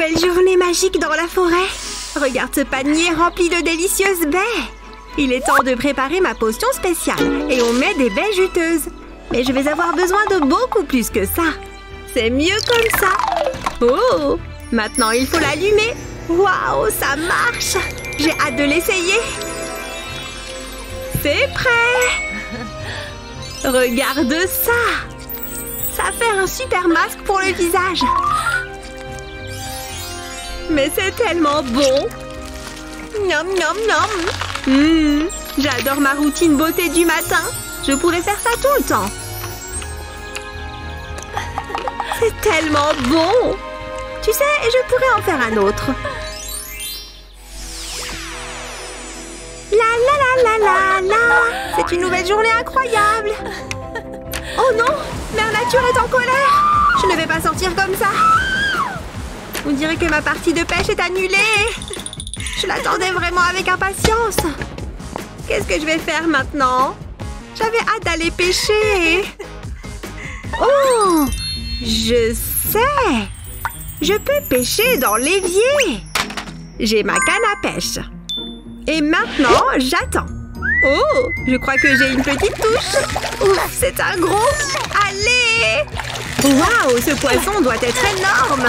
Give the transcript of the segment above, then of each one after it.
nouvelle journée magique dans la forêt. Regarde ce panier rempli de délicieuses baies. Il est temps de préparer ma potion spéciale. Et on met des baies juteuses. Mais je vais avoir besoin de beaucoup plus que ça. C'est mieux comme ça. Oh! Maintenant, il faut l'allumer. Waouh, ça marche! J'ai hâte de l'essayer. C'est prêt! Regarde ça! Ça fait un super masque pour le visage. Mais c'est tellement bon! Miam, miam, miam! J'adore ma routine beauté du matin. Je pourrais faire ça tout le temps. C'est tellement bon! Tu sais, je pourrais en faire un autre. La la la la la la! C'est une nouvelle journée incroyable! Oh non! Mère Nature est en colère! Je ne vais pas sortir comme ça! On dirait que ma partie de pêche est annulée! Je l'attendais vraiment avec impatience! Qu'est-ce que je vais faire maintenant? J'avais hâte d'aller pêcher! Oh! Je sais! Je peux pêcher dans l'évier! J'ai ma canne à pêche! Et maintenant, j'attends! Oh! Je crois que j'ai une petite touche! Ouf, c'est un gros! Allez! Waouh! Ce poisson doit être énorme!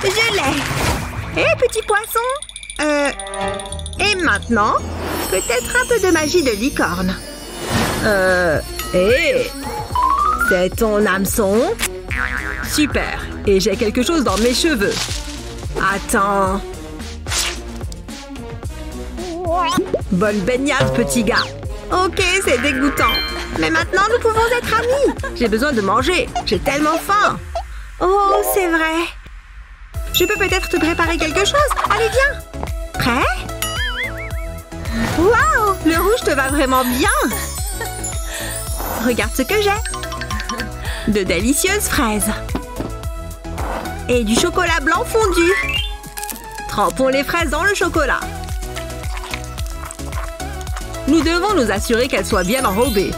Je l'ai! Hé, petit poisson! Et maintenant, peut-être un peu de magie de licorne. Hé! C'est ton hameçon? Super! Et j'ai quelque chose dans mes cheveux. Attends. Bonne baignade, petit gars. Ok, c'est dégoûtant. Mais maintenant, nous pouvons être amis. J'ai besoin de manger. J'ai tellement faim. Oh, c'est vrai. Je peux peut-être te préparer quelque chose. Allez, viens. Prêt? Waouh! Le rouge te va vraiment bien. Regarde ce que j'ai. De délicieuses fraises. Et du chocolat blanc fondu. Trempons les fraises dans le chocolat. Nous devons nous assurer qu'elles soient bien enrobées.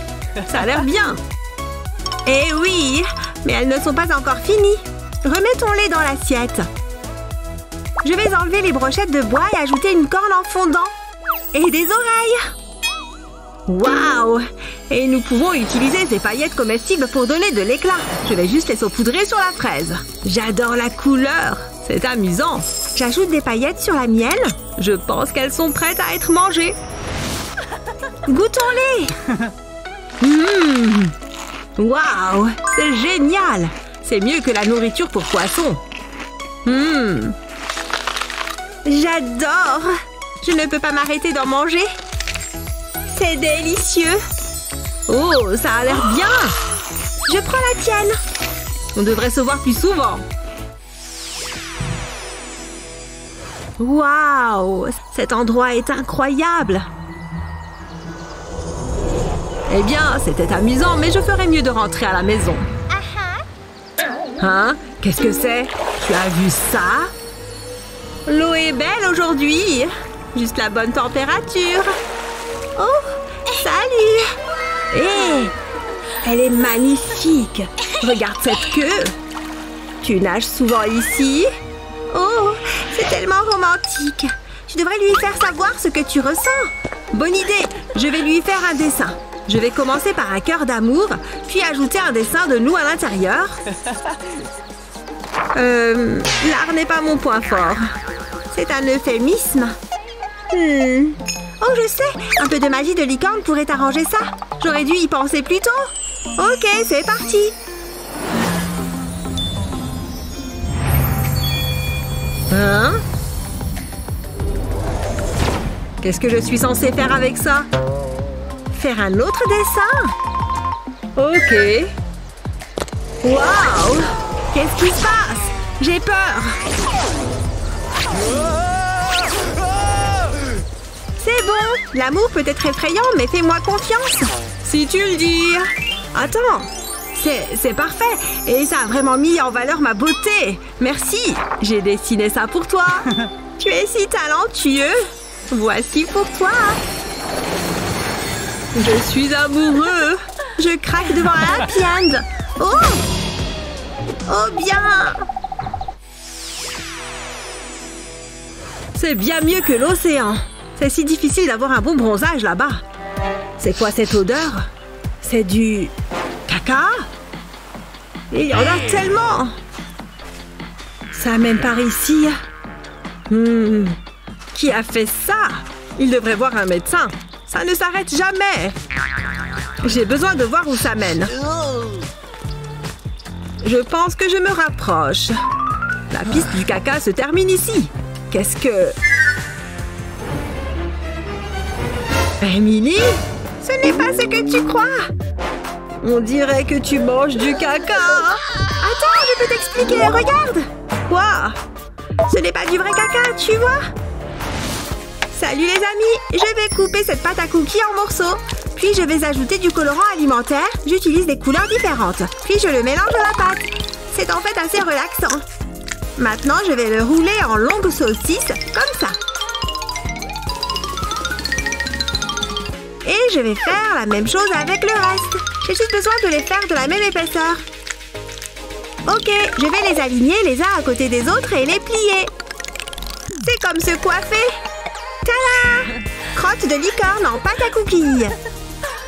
Ça a l'air bien. Eh oui, mais elles ne sont pas encore finies. Remettons-les dans l'assiette. Je vais enlever les brochettes de bois et ajouter une corne en fondant. Et des oreilles. Waouh! Et nous pouvons utiliser ces paillettes comestibles pour donner de l'éclat. Je vais juste les saupoudrer sur la fraise. J'adore la couleur. C'est amusant. J'ajoute des paillettes sur la mienne. Je pense qu'elles sont prêtes à être mangées. Goûtons-les! Waouh! C'est génial! C'est mieux que la nourriture pour poissons. J'adore! Je ne peux pas m'arrêter d'en manger. C'est délicieux! Oh, ça a l'air bien! Je prends la tienne! On devrait se voir plus souvent. Waouh! Cet endroit est incroyable! Eh bien, c'était amusant, mais je ferais mieux de rentrer à la maison. Hein? Qu'est-ce que c'est? Tu as vu ça? L'eau est belle aujourd'hui. Juste la bonne température. Oh, salut! Hé! Elle est magnifique. Regarde cette queue. Tu nages souvent ici? Oh, c'est tellement romantique. Tu devrais lui faire savoir ce que tu ressens. Bonne idée. Je vais lui faire un dessin. Je vais commencer par un cœur d'amour, puis ajouter un dessin de nous à l'intérieur. L'art n'est pas mon point fort. C'est un euphémisme. Oh, je sais, un peu de magie de licorne pourrait arranger ça. J'aurais dû y penser plus tôt. Ok, c'est parti. Hein? Qu'est-ce que je suis censée faire avec ça? Faire un autre dessin? Ok. Waouh! Qu'est-ce qui se passe? J'ai peur. C'est bon. L'amour peut être effrayant, mais fais-moi confiance. Si tu le dis. Attends. C'est parfait. Et ça a vraiment mis en valeur ma beauté. Merci. J'ai dessiné ça pour toi. Tu es si talentueux. Voici pour toi. Je suis amoureux. Je craque devant un happy end. Oh! Oh bien! C'est bien mieux que l'océan. C'est si difficile d'avoir un bon bronzage là-bas. C'est quoi cette odeur? C'est du... caca? Il y en a tellement! Ça mène par ici. Qui a fait ça? Il devrait voir un médecin. Ça ne s'arrête jamais. J'ai besoin de voir où ça mène. Je pense que je me rapproche. La piste du caca se termine ici. Qu'est-ce que... Emily? Ce n'est pas ce que tu crois. On dirait que tu manges du caca. Attends, je peux t'expliquer. Regarde. Quoi? Ce n'est pas du vrai caca, tu vois? Salut les amis. Je vais couper cette pâte à cookies en morceaux. Puis je vais ajouter du colorant alimentaire. J'utilise des couleurs différentes. Puis je le mélange dans la pâte. C'est en fait assez relaxant. Maintenant, je vais le rouler en longues saucisses, comme ça. Et je vais faire la même chose avec le reste. J'ai juste besoin de les faire de la même épaisseur. Ok, je vais les aligner les uns à côté des autres et les plier. C'est comme se coiffer. Tada! Crottes de licorne en pâte à cookies.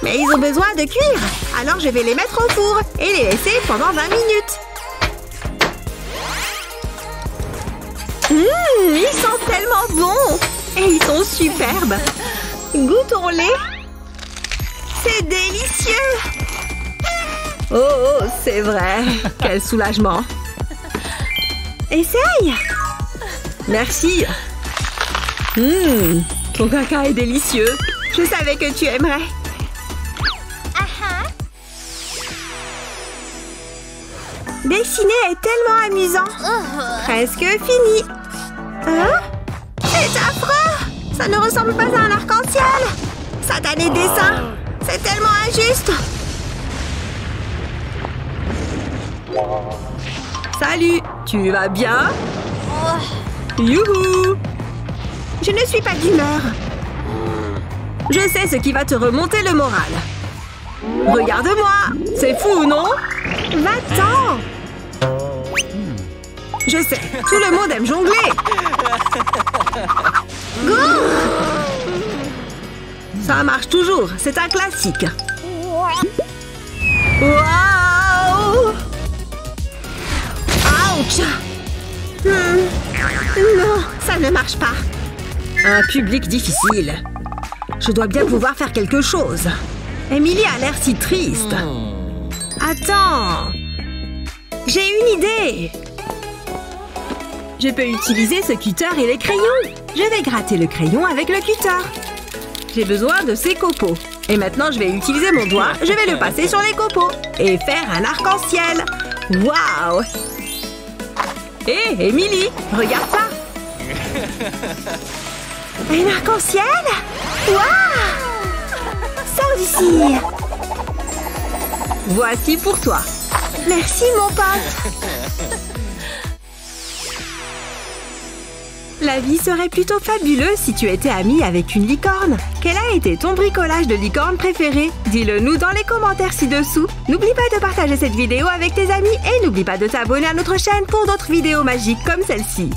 Mais ils ont besoin de cuire. Alors je vais les mettre au four et les laisser pendant 20 minutes. Ils sont tellement bons. Et ils sont superbes. Goûtons-les. C'est délicieux. Oh, c'est vrai. Quel soulagement. Essaye. Merci. Ton caca est délicieux. Je savais que tu aimerais. Dessiner est tellement amusant. Presque fini. Hein? C'est affreux. Ça ne ressemble pas à un arc-en-ciel. Satané dessin. C'est tellement injuste. Salut, tu vas bien? Youhou! Je ne suis pas d'humeur. Je sais ce qui va te remonter le moral. Regarde-moi! C'est fou, non? Va-t'en! Je sais, tout le monde aime jongler. Go! Ça marche toujours, c'est un classique. Waouh! Ouch! Non, ça ne marche pas. Un public difficile. Je dois bien pouvoir faire quelque chose. Emily a l'air si triste. Attends. J'ai une idée. Je peux utiliser ce cutter et les crayons. Je vais gratter le crayon avec le cutter. J'ai besoin de ces copeaux. Et maintenant, je vais utiliser mon doigt. Je vais le passer sur les copeaux. Et faire un arc-en-ciel. Waouh! Hé, Emily, regarde ça. Un arc-en-ciel? Waouh! Sors d'ici. Voici pour toi. Merci, mon pote. La vie serait plutôt fabuleuse si tu étais amie avec une licorne. Quel a été ton bricolage de licorne préféré? Dis-le nous dans les commentaires ci-dessous. N'oublie pas de partager cette vidéo avec tes amis et n'oublie pas de t'abonner à notre chaîne pour d'autres vidéos magiques comme celle-ci.